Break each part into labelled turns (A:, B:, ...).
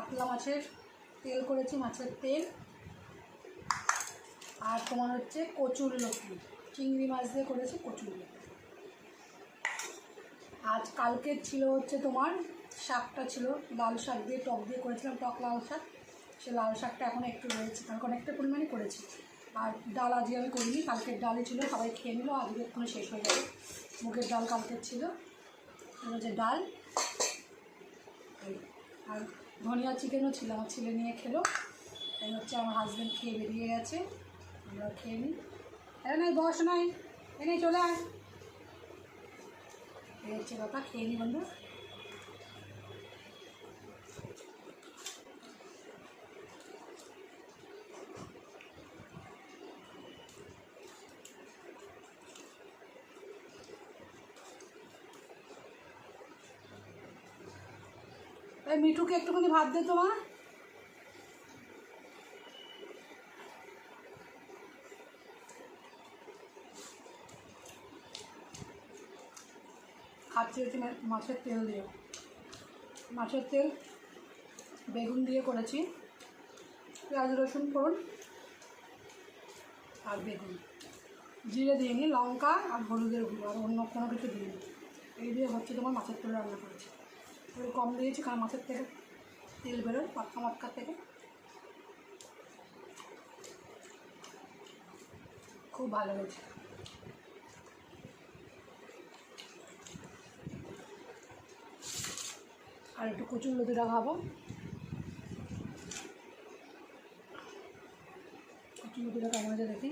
A: কাতলা মাছের তেল করেছি, মাছের তেল। আর তোমার হচ্ছে কচুর লতি, চিংড়ি মাছ দিয়ে করেছি কচুর লতি। আজ কালকের ছিল হচ্ছে তোমার শাকটা ছিল, লাল শাক দিয়ে টক দিয়ে করেছিলাম, টক লাল শাক। সে লাল শাকটা এখন একটু রয়েছে, কারণ অনেকটা পরিমাণে করেছি। আর ডাল আজকে আমি করিনি, কালকের ডালই ছিল, সবাই খেয়ে নিল, আজকে এক্ষুনি শেষ হয়ে যাবে। মুগের ডাল কালকের ছিল, যে ডাল। আর ধনিয়া চিকেনও ছিল, আমার ছেলে নিয়ে খেলো। এই হচ্ছে আমার হাজব্যান্ড খেয়ে বেরিয়ে গেছে, আমরা খেয়ে নিই। নাই বস নাই, এনে চলে আয়। এই হচ্ছে কথা, খেয়ে নিই বন্ধু। এই মিঠুকে একটুখানি ভাত দে তো মা। খাচ্ছি হচ্ছে মাছের তেল দিয়ে, মাছের তেল বেগুন দিয়ে করেছি, পেঁয়াজ রসুন ফোড়ন আর বেগুন, জিরে দিইনি, লঙ্কা আর হলুদের গুঁড়ো, আর অন্য কোনো কিছু দিইনি। এই দিয়ে হচ্ছে তোমার মাছের তেল রান্না করেছি। একটু কম দিয়েছি, কারণ মাছের থেকে তেল বেরোয় পাটকা মাটকা থেকে, খুব ভালো হয়েছে। আর একটু কচুর লতিটা খাবো, কচুর লতিটা কেমন হয়েছে দেখি।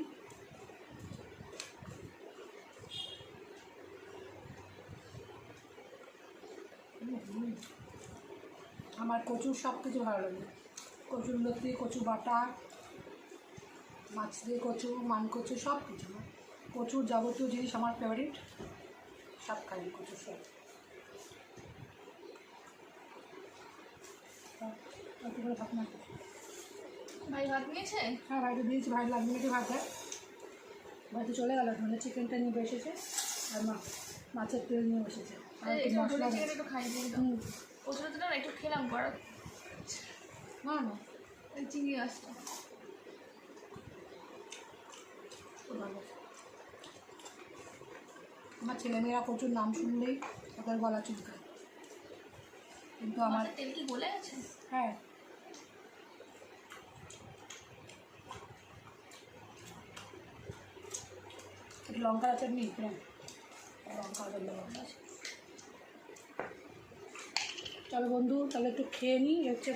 A: আমার কচুর সব কিছু ভালো লাগে, কচুর লতি, কচু বাটা, মাছ দিয়ে কচু, মান কচু, সব কিছু। কচুর যাবতীয় জিনিস আমার ফেভারিট, সব খাই কচুর সব। ভাত না,
B: ভাই ভাত নিয়েছে?
A: হ্যাঁ ভাইকে দিয়েছি, ভাই লাগবে নাকি ভাত দেয়। ভাইতে চলে গেল, ধরে চিকেনটা নিয়ে বসেছে, আর মাছের তেল নিয়ে বসেছে, আর একটু মশলা
B: একটু খাই দিই। কচুর তো না একটু খেলাম করা
A: না না,
B: ওই চিংড়ি মাছটা
A: ভালো। আমার ছেলেমেয়েরা কচুর নাম শুনলেই ওদের গলা চুলকায়, কিন্তু আমার
B: তেল কি গলে আছে?
A: হ্যাঁ, লঙ্কার চাটনি, লঙ্কা আছে। চলো বন্ধু, তাহলে একটু খেয়ে নিই, হচ্ছে